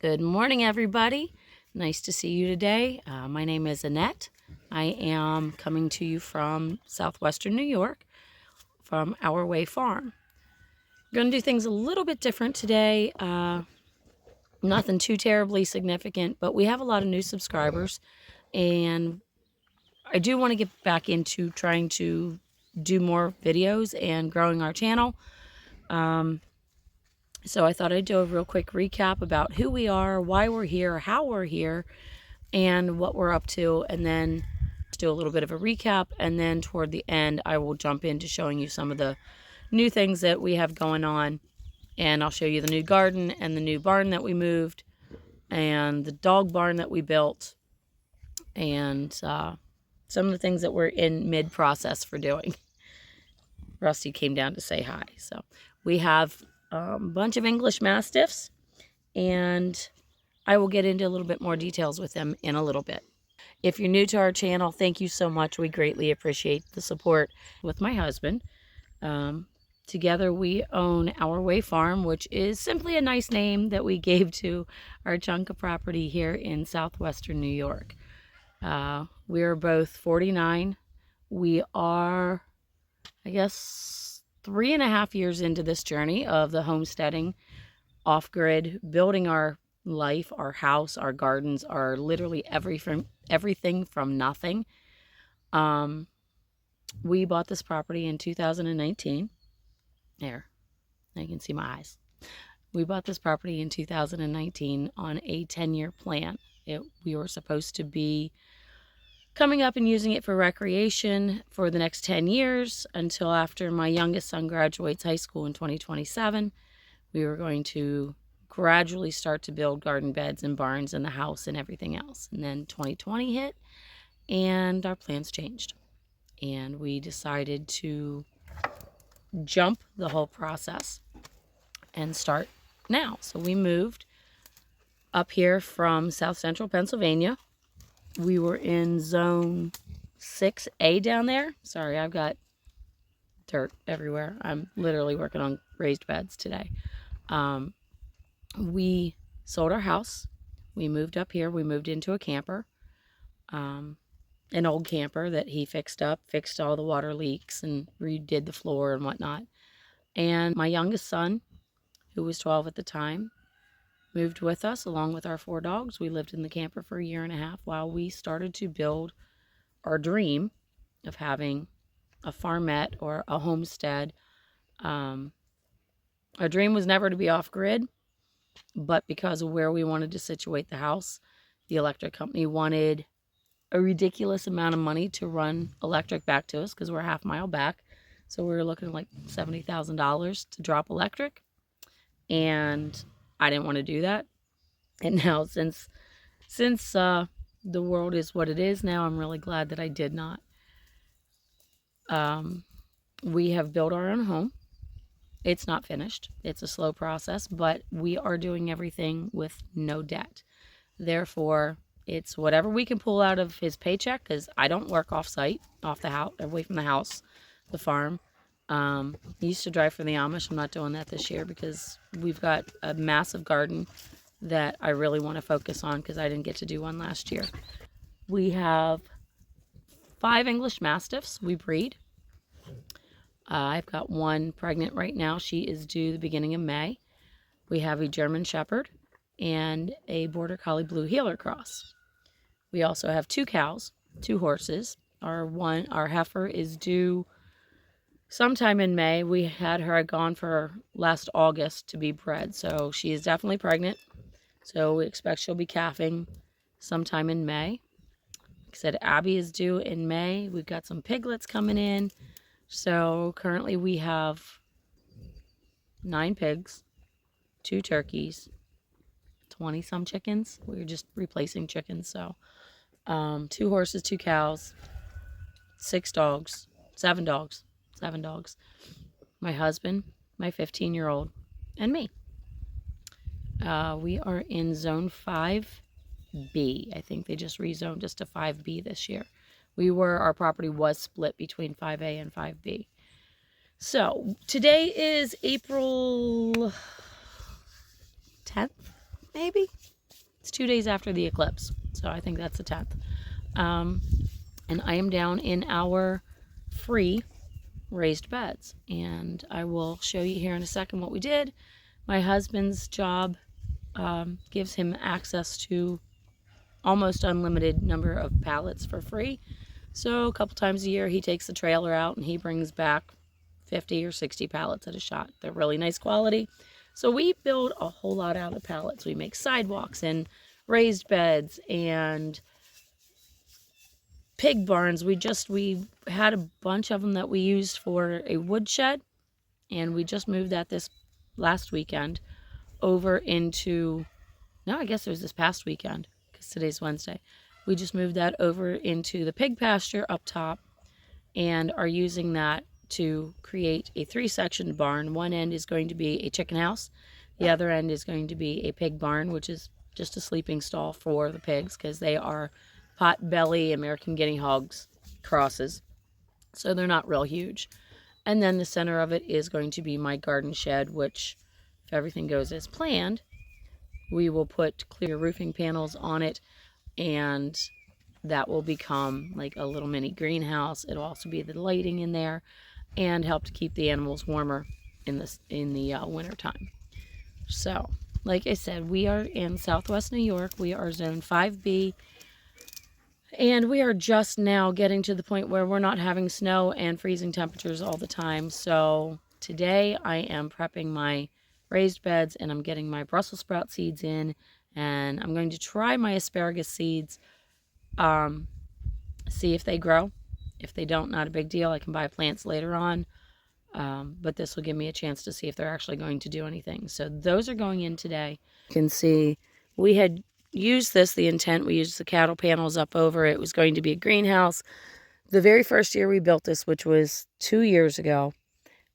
Good morning, everybody. Nice to see you today. My name is Annette. I am coming to you from southwestern New York, from Our Way Farm. We're going to do things a little bit different today. Nothing too terribly significant, but we have a lot of new subscribers, and I do want to get back into trying to do more videos and growing our channel. So I thought I'd do a real quick recap about who we are, why we're here, how we're here, and what we're up to, and then do a little bit of a recap, and then toward the end I will jump into showing you some of the new things that we have going on, and I'll show you the new garden and the new barn that we moved and the dog barn that we built, and some of the things that we're in mid-process for doing. Rusty came down to say hi. So we have a bunch of English Mastiffs, and I will get into a little bit more details with them in a little bit. If you're new to our channel, thank you so much. We greatly appreciate the support. With my husband, together we own Our Way Farm, which is simply a nice name that we gave to our chunk of property here in southwestern New York. We are both 49. We are, I guess, 3.5 years into this journey of the homesteading, off-grid, building our life, our house, our gardens, our literally everything from nothing. We bought this property in 2019. There, now you can see my eyes. We bought this property in 2019 on a 10-year plan. We were supposed to be coming up and using it for recreation for the next 10 years until after my youngest son graduates high school in 2027. We were going to gradually start to build garden beds and barns in the house and everything else. And then 2020 hit, and our plans changed. And we decided to jump the whole process and start now. So we moved up here from South Central Pennsylvania. We were in zone 6A down there. Sorry, I've got dirt everywhere. I'm literally working on raised beds today. We sold our house. We moved up here. We moved into a camper, an old camper that he fixed up, fixed all the water leaks and redid the floor and whatnot. And my youngest son, who was 12 at the time, moved with us along with our 4 dogs. We lived in the camper for 1.5 years while we started to build our dream of having a farmette or a homestead. Our dream was never to be off-grid, but because of where we wanted to situate the house, the electric company wanted a ridiculous amount of money to run electric back to us because we're a half-mile back. So we were looking at like $70,000 to drop electric, and I didn't want to do that. And now since the world is what it is now, I'm really glad that I did not. We have built our own home. It's not finished. It's a slow process, but we are doing everything with no debt. Therefore, it's whatever we can pull out of his paycheck, because I don't work off-site, off the house, away from the house, the farm. He used to drive for the Amish. I'm not doing that this year because we've got a massive garden that I really want to focus on because I didn't get to do one last year. We have 5 English Mastiffs we breed. I've got one pregnant right now. She is due the beginning of May. We have a German Shepherd and a Border Collie Blue Heeler Cross. We also have 2 cows, 2 horses. Our heifer is due sometime in May. We had her gone for last August to be bred, so she is definitely pregnant. So we expect she'll be calving sometime in May. Like I said, Abby is due in May. We've got some piglets coming in. So currently we have 9 pigs, 2 turkeys, 20-some chickens. We're just replacing chickens. So 2 horses, 2 cows, 6 dogs, 7 dogs. My husband, my 15-year-old, and me. We are in zone 5B. I think they just rezoned us to 5B this year. Our property was split between 5A and 5B. So today is April 10th, maybe. It's 2 days after the eclipse, so I think that's the 10th. And I am down in our free raised beds, and I will show you here in a second what we did. My husband's job gives him access to almost unlimited number of pallets for free. So a couple times a year he takes the trailer out and he brings back 50 or 60 pallets at a shot. They're really nice quality. So we build a whole lot out of pallets. We make sidewalks and raised beds and pig barns. We had a bunch of them that we used for a woodshed, and we just moved that this last weekend over into, no, I guess it was this past weekend because today's Wednesday. We just moved that over into the pig pasture up top and are using that to create a 3-section barn. One end is going to be a chicken house. The other end is going to be a pig barn, which is just a sleeping stall for the pigs because they are pot belly American guinea hogs crosses. So they're not real huge. And then the center of it is going to be my garden shed, which, if everything goes as planned, we will put clear roofing panels on it, and that will become like a little mini greenhouse. It'll also be the lighting in there and help to keep the animals warmer in the winter time. So, like I said, we are in Southwest New York. We are Zone 5B, and we are just now getting to the point where we're not having snow and freezing temperatures all the time. So today I am prepping my raised beds, and I'm getting my Brussels sprout seeds in, and I'm going to try my asparagus seeds, see if they grow. If they don't, not a big deal. I can buy plants later on, but this will give me a chance to see if they're actually going to do anything. So those are going in today. You can see we had used this, the intent, we used the cattle panels up over. It was going to be a greenhouse. The very first year we built this, which was 2 years ago,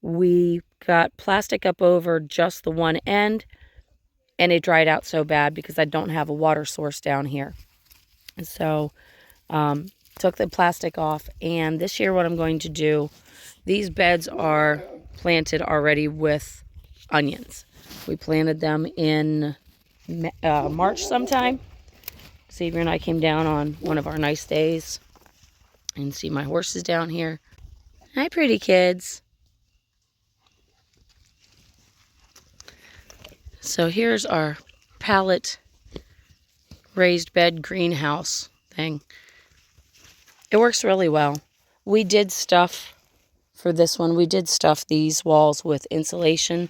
we got plastic up over just the one end, and it dried out so bad because I don't have a water source down here. And so took the plastic off, and this year what I'm going to do, these beds are planted already with onions. We planted them in March sometime. Xavier and I came down on one of our nice days and see my horses down here. Hi, pretty kids. So here's our pallet raised bed greenhouse thing. It works really well. We did stuff for this one. We did stuff these walls with insulation.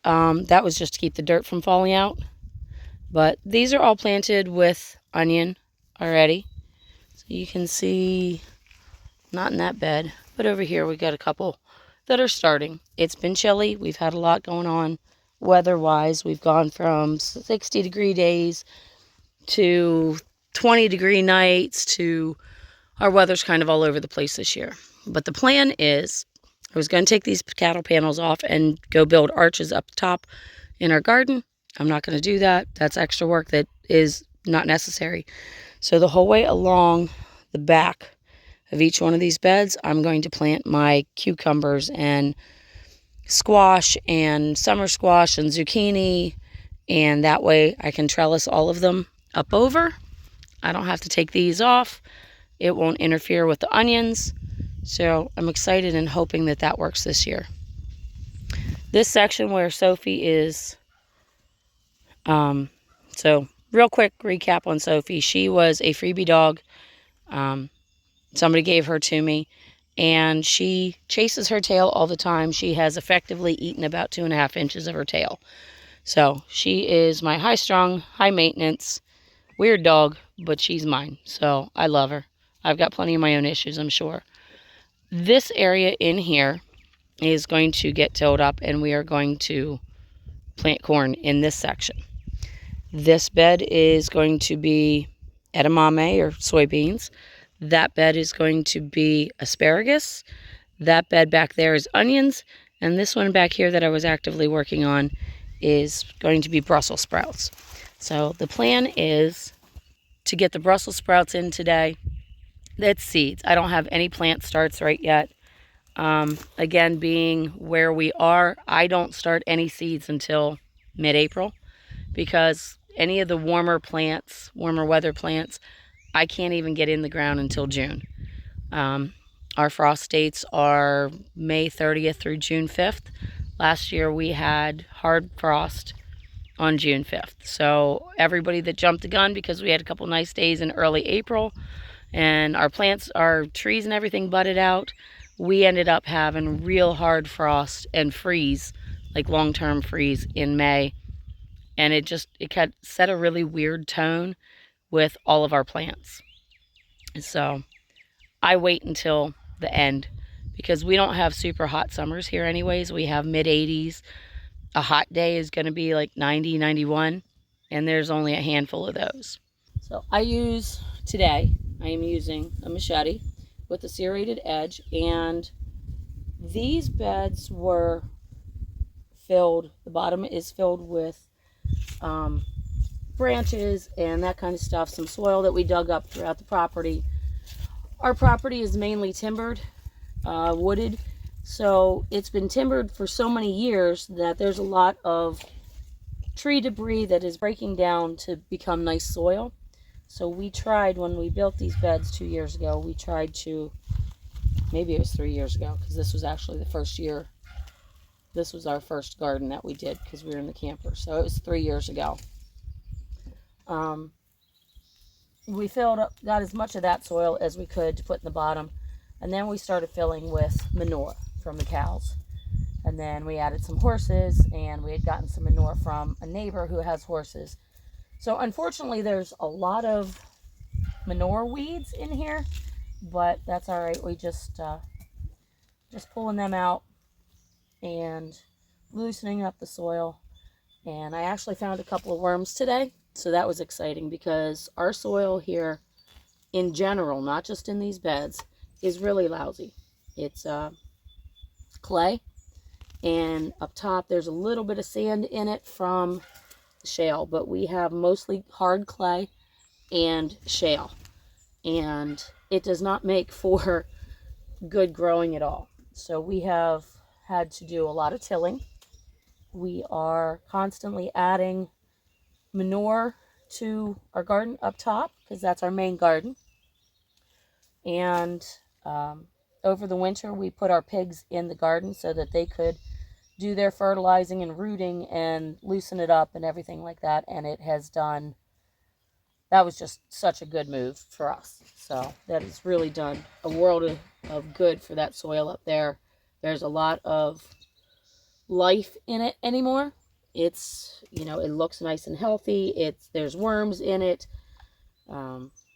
That was just to keep the dirt from falling out. But these are all planted with onion already. So you can see, not in that bed, but over here we got a couple that are starting. It's been chilly. We've had a lot going on weather-wise. We've gone from 60-degree days to 20-degree nights to our weather's kind of all over the place this year. But the plan is, I was going to take these cattle panels off and go build arches up top in our garden. I'm not going to do that. That's extra work that is not necessary. So the whole way along the back of each one of these beds, I'm going to plant my cucumbers and squash and summer squash and zucchini, and that way I can trellis all of them up over. I don't have to take these off. It won't interfere with the onions. So I'm excited and hoping that that works this year. This section where Sophie is, so real quick recap on Sophie. She was a freebie dog. Somebody gave her to me, and she chases her tail all the time. She has effectively eaten about 2.5 inches of her tail. So she is my high-strung, high-maintenance, weird dog, but she's mine. So I love her. I've got plenty of my own issues, I'm sure. This area in here is going to get tilled up, and we are going to plant corn in this section. This bed is going to be edamame or soybeans. That bed is going to be asparagus. That bed back there is onions. And this one back here that I was actively working on is going to be Brussels sprouts. So the plan is to get the Brussels sprouts in today. That's seeds. I don't have any plant starts right yet. Again, being where we are, I don't start any seeds until mid-April, because any of the warmer plants, warmer weather plants, I can't even get in the ground until June. Our frost dates are May 30th through June 5th. Last year we had hard frost on June 5th. So everybody that jumped the gun, because we had a couple nice days in early April and our plants, our trees and everything budded out, we ended up having real hard frost and freeze, like long-term freeze in May. And it set a really weird tone with all of our plants. So I wait until the end because we don't have super hot summers here anyways. We have mid 80s. A hot day is going to be like 90, 91, and there's only a handful of those. So today I am using a machete with a serrated edge, and these beds were filled, the bottom is filled with branches and that kind of stuff, some soil that we dug up throughout the property. Our property is mainly timbered, wooded, so it's been timbered for so many years that there's a lot of tree debris that is breaking down to become nice soil. So we tried, when we built these beds 2 years ago, we tried to, maybe it was 3 years ago, because this was actually the first year. This was our first garden that we did because we were in the camper. So it was 3 years ago. We got as much of that soil as we could to put in the bottom, and then we started filling with manure from the cows. And then we added some horses, and we had gotten some manure from a neighbor who has horses. So unfortunately there's a lot of manure weeds in here, but that's all right. We just pulling them out and loosening up the soil. And I actually found a couple of worms today. So that was exciting because our soil here in general, not just in these beds, is really lousy. It's clay, and up top there's a little bit of sand in it from the shale, but we have mostly hard clay and shale, and it does not make for good growing at all. So we have had to do a lot of tilling. We are constantly adding manure to our garden up top because that's our main garden. And over the winter we put our pigs in the garden so that they could do their fertilizing and rooting and loosen it up and everything like that. And that was just such a good move for us. So that has really done a world of good for that soil up there. There's a lot of life in it anymore. It's, it looks nice and healthy. There's worms in it.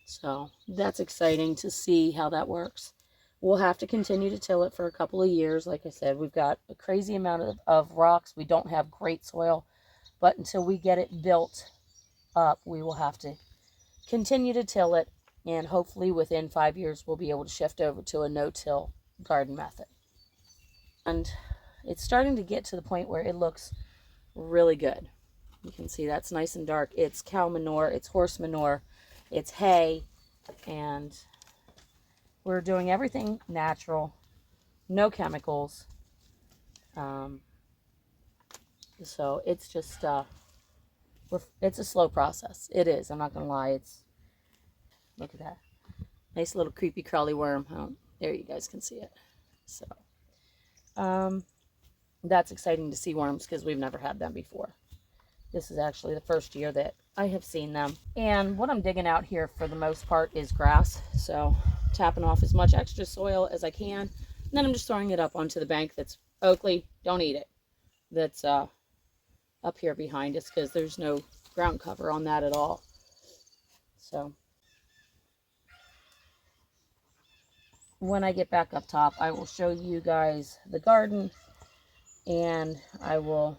So that's exciting to see how that works. We'll have to continue to till it for a couple of years. Like I said, we've got a crazy amount of rocks. We don't have great soil, but until we get it built up, we will have to continue to till it, and hopefully within 5 years we'll be able to shift over to a no-till garden method. And it's starting to get to the point where it looks really good. You can see that's nice and dark. It's cow manure, it's horse manure, it's hay, and we're doing everything natural, no chemicals. So it's just it's a slow process. It is, I'm not gonna lie. Look at that nice little creepy crawly worm. Oh, there, you guys can see it. So that's exciting to see worms because we've never had them before. This is actually the first year that I have seen them. And what I'm digging out here for the most part is grass. So tapping off as much extra soil as I can. And then I'm just throwing it up onto the bank that's Oakley, don't eat it. That's up here behind us because there's no ground cover on that at all. So when I get back up top, I will show you guys the garden, and I will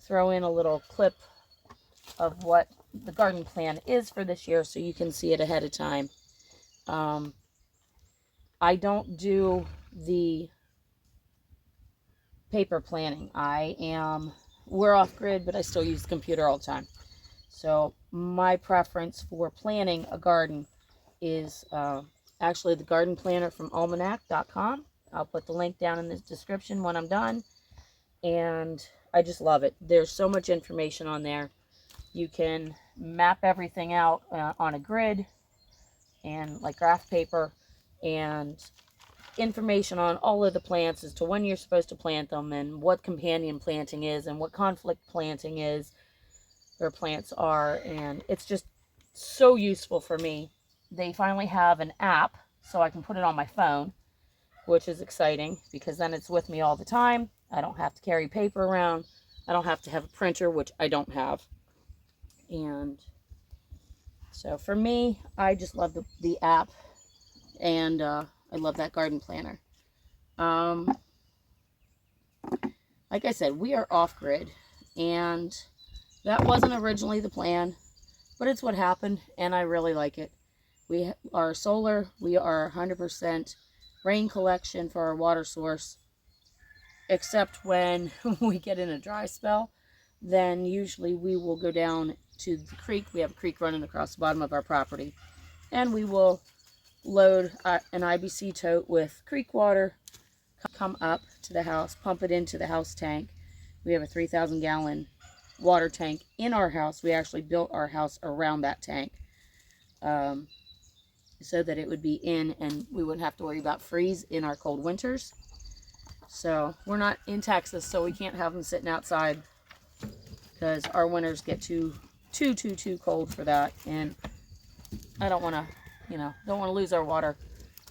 throw in a little clip of what the garden plan is for this year so you can see it ahead of time. I don't do the paper planning. We're off grid, but I still use the computer all the time. So my preference for planning a garden is actually the garden planner from almanac.com. I'll put the link down in the description when I'm done. And I just love it. There's so much information on there. You can map everything out on a grid and like graph paper, and information on all of the plants as to when you're supposed to plant them and what companion planting is and what conflict planting is or plants are. And it's just so useful for me. They finally have an app so I can put it on my phone, which is exciting because then it's with me all the time. I don't have to carry paper around. I don't have to have a printer, which I don't have. And so for me, I just love the app, and I love that garden planner. Like I said, we are off grid, and that wasn't originally the plan, but it's what happened, and I really like it. We are solar. We are 100% rain collection for our water source, except when we get in a dry spell. Then usually we will go down to the creek. We have a creek running across the bottom of our property, and we will load an IBC tote with creek water, come up to the house, pump it into the house tank. We have a 3,000 gallon water tank in our house. We actually built our house around that tank so that it would be in and we wouldn't have to worry about freeze in our cold winters. So we're not in Texas, so we can't have them sitting outside because our winters get too cold for that, and I don't want to, don't want to lose our water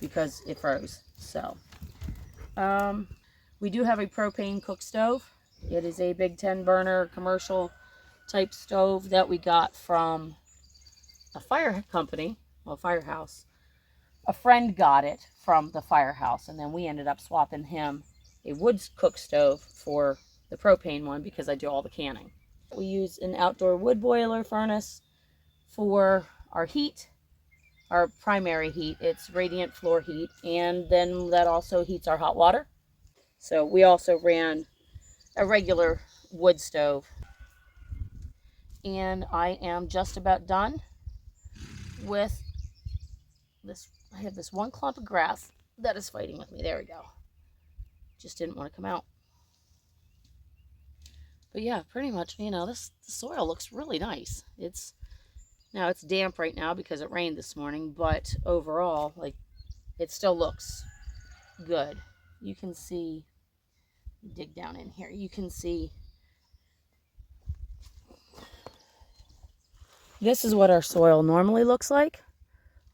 because it froze. So we do have a propane cook stove. It is a big 10 burner commercial type stove that we got from a fire company, well, firehouse. A friend got it from the firehouse, and then we ended up swapping him a wood cook stove for the propane one because I do all the canning. We use an outdoor wood boiler furnace for our heat, our primary heat. It's radiant floor heat, and then that also heats our hot water. So we also ran a regular wood stove. And I am just about done with this. I have this one clump of grass that is fighting with me. There we go. Just didn't want to come out. But yeah, pretty much, the soil looks really nice. It's damp right now because it rained this morning, but overall, it still looks good. You can see, dig down in here, you can see, this is what our soil normally looks like,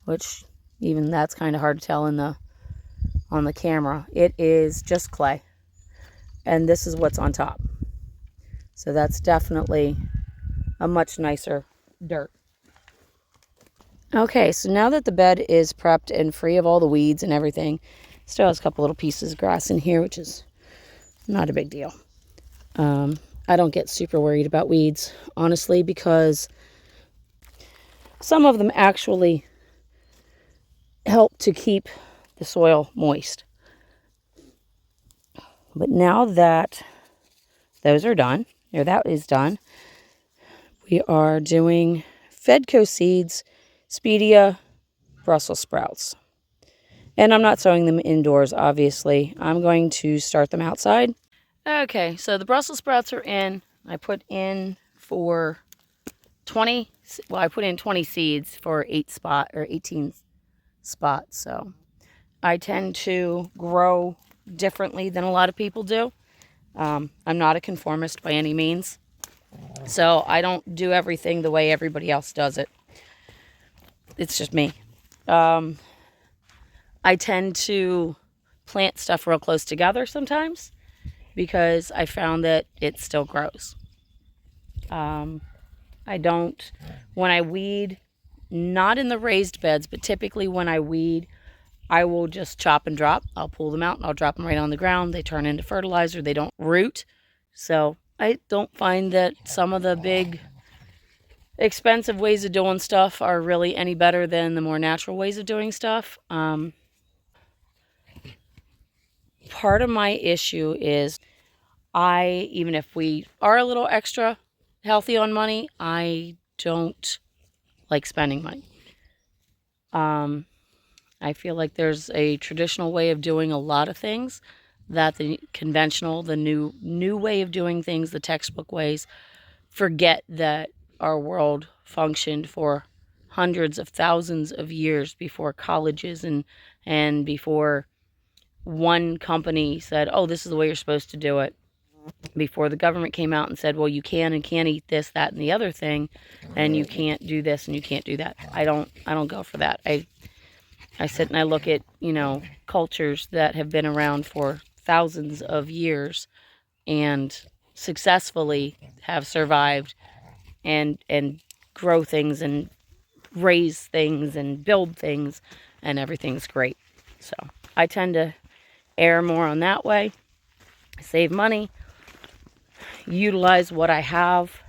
which even that's kind of hard to tell on the camera. It is just clay, and this is what's on top. So that's definitely a much nicer dirt. Okay, so now that the bed is prepped and free of all the weeds and everything, still has a couple little pieces of grass in here, which is not a big deal. I don't get super worried about weeds, honestly, because some of them actually help to keep the soil moist. But now that those are done, or that is done, we are doing Fedco seeds, Speedia, Brussels sprouts. And I'm not sowing them indoors, obviously. I'm going to start them outside. Okay, so the Brussels sprouts are in. I put in for 20, well, I put in 20 seeds for 18 spots. So I tend to grow differently than a lot of people do. I'm not a conformist by any means. So I don't do everything the way everybody else does it. It's just me. I tend to plant stuff real close together sometimes because I found that it still grows. I don't, when I weed, not in the raised beds, but typically when I weed, I will just chop and drop. I'll pull them out and I'll drop them right on the ground. They turn into fertilizer. They don't root. So I don't find that some of the big expensive ways of doing stuff are really any better than the more natural ways of doing stuff. Part of my issue is even if we are a little extra healthy on money, I don't like spending money. I feel like there's a traditional way of doing a lot of things that the conventional, the new way of doing things, the textbook ways, forget that our world functioned for hundreds of thousands of years before colleges and before one company said, oh, this is the way you're supposed to do it. Before the government came out and said, well, you can and can't eat this, that, and the other thing, and you can't do this and you can't do that. I don't go for that. I sit and I look at, cultures that have been around for thousands of years and successfully have survived and grow things and raise things and build things, and everything's great. So I tend to err more on that way, save money, utilize what I have,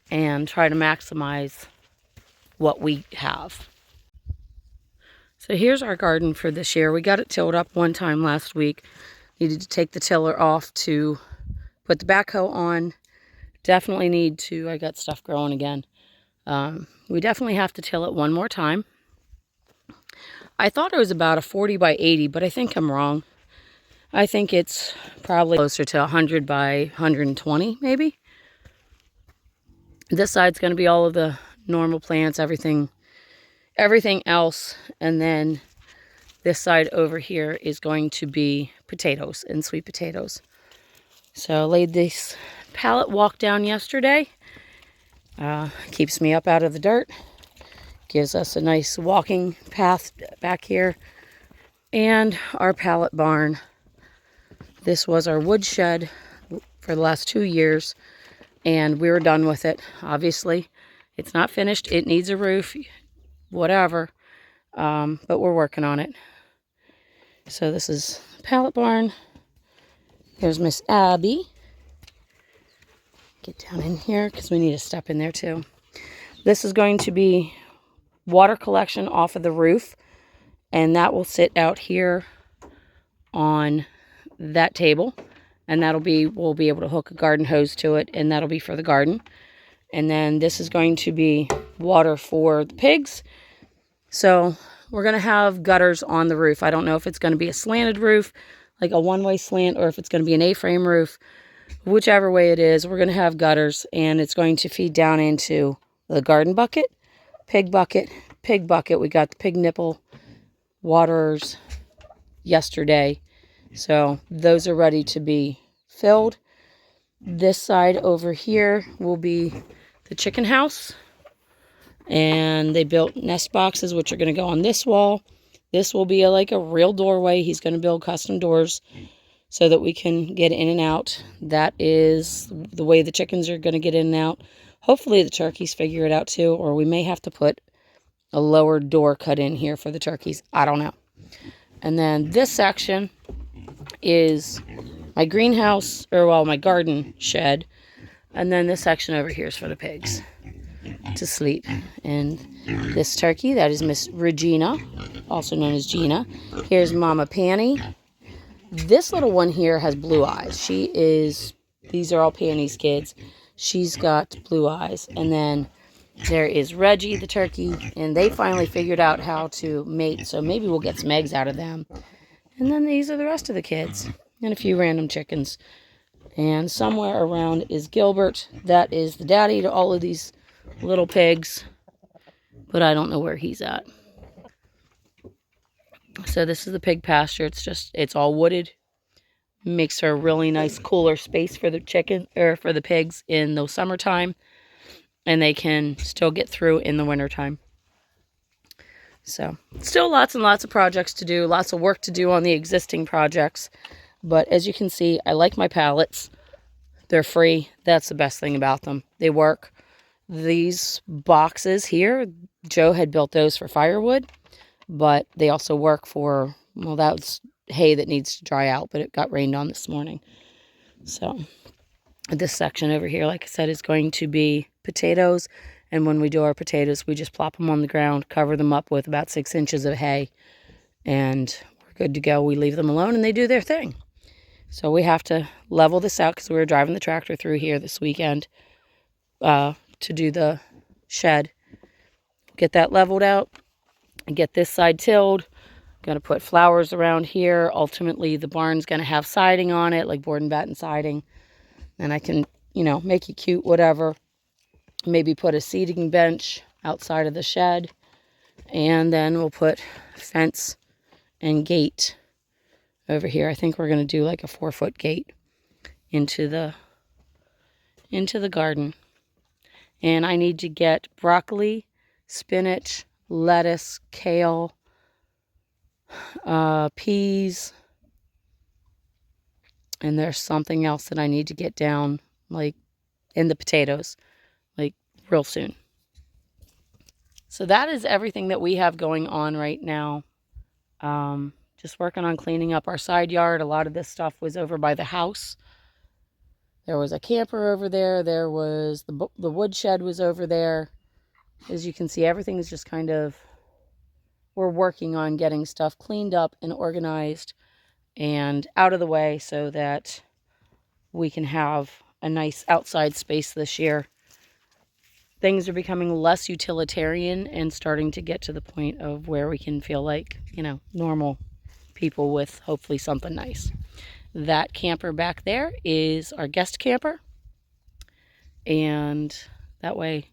and try to maximize what we have. So here's our garden for this year. We got it tilled up one time last week. Needed to take the tiller off to put the backhoe on. Definitely need to, I got stuff growing again. We definitely have to till it one more time. I thought it was about a 40 by 80, but I think I'm wrong. I think it's probably closer to 100 by 120, maybe. This side's going to be all of the normal plants, everything else. And then this side over here is going to be potatoes and sweet potatoes. So I laid this pallet walk down yesterday. Keeps me up out of the dirt. Gives us a nice walking path back here. And our pallet barn. This was our wood shed for the last 2 years, and we were done with it. Obviously, it's not finished. It needs a roof, whatever, but we're working on it. So this is the pallet barn. There's Miss Abby. Get down in here because we need to step in there too. This is going to be water collection off of the roof, and that will sit out here on that table, and we'll be able to hook a garden hose to it, and that'll be for the garden. And then this is going to be water for the pigs. So we're going to have gutters on the roof. I don't know if it's going to be a slanted roof, like a one-way slant, or if it's going to be an A-frame roof. Whichever way it is, we're going to have gutters, and it's going to feed down into the garden bucket, pig bucket, pig bucket. We got the pig nipple waters yesterday, so those are ready to be filled. This side over here will be the chicken house, and they built nest boxes which are going to go on this wall. This will be like a real doorway. He's going to build custom doors so that we can get in and out. That is the way the chickens are going to get in and out. Hopefully the turkeys figure it out too, or we may have to put a lower door cut in here for the turkeys. I don't know. And then this section is my greenhouse, or well, my garden shed. And then this section over here is for the pigs to sleep. And this turkey, that is Miss Regina, also known as Gina. Here's Mama Panny. This little one here has blue eyes. These are all Panny's kids. She's got blue eyes. And then there is Reggie, the turkey, and they finally figured out how to mate, so maybe we'll get some eggs out of them. And then these are the rest of the kids, and a few random chickens. And somewhere around is Gilbert. That is the daddy to all of these little pigs, but I don't know where he's at. So this is the pig pasture. It's all wooded. Makes for a really nice cooler space for the for the pigs in the summertime, and they can still get through in the wintertime. So still lots and lots of projects to do, lots of work to do on the existing projects. But as you can see, I like my pallets. They're free. That's the best thing about them. They work. These boxes here, Joe had built those for firewood, but they also work for, well, that's hay that needs to dry out, but it got rained on this morning. So this section over here, like I said, is going to be potatoes. And when we do our potatoes, we just plop them on the ground, cover them up with about 6 inches of hay, and we're good to go. We leave them alone and they do their thing. So we have to level this out because we were driving the tractor through here this weekend to do the shed. Get that leveled out and get this side tilled. Going to put flowers around here. Ultimately, the barn's going to have siding on it, like board and batten siding. And I can, make it cute, whatever. Maybe put a seating bench outside of the shed. And then we'll put fence and gate over here. I think we're going to do like a 4-foot gate into the garden. And I need to get broccoli, spinach, lettuce, kale, peas, and there's something else that I need to get down, like in the potatoes, like real soon. So that is everything that we have going on right now. Just working on cleaning up our side yard. A lot of this stuff was over by the house. There was a camper over there. There was the woodshed was over there. As you can see, everything is just kind of, we're working on getting stuff cleaned up and organized and out of the way so that we can have a nice outside space this year. Things are becoming less utilitarian and starting to get to the point of where we can feel like, normal people with hopefully something nice. That camper back there is our guest camper. And that way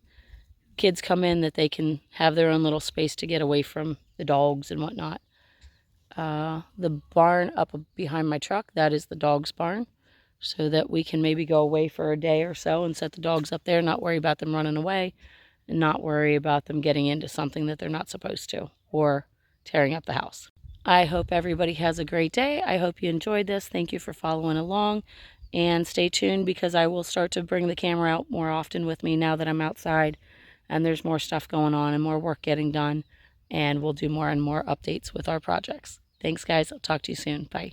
kids come in that they can have their own little space to get away from the dogs and whatnot. The barn up behind my truck, that is the dog's barn, so that we can maybe go away for a day or so and set the dogs up there, not worry about them running away, and not worry about them getting into something that they're not supposed to, or tearing up the house. I hope everybody has a great day. I hope you enjoyed this. Thank you for following along, and stay tuned because I will start to bring the camera out more often with me now that I'm outside and there's more stuff going on and more work getting done, and we'll do more and more updates with our projects. Thanks, guys. I'll talk to you soon. Bye.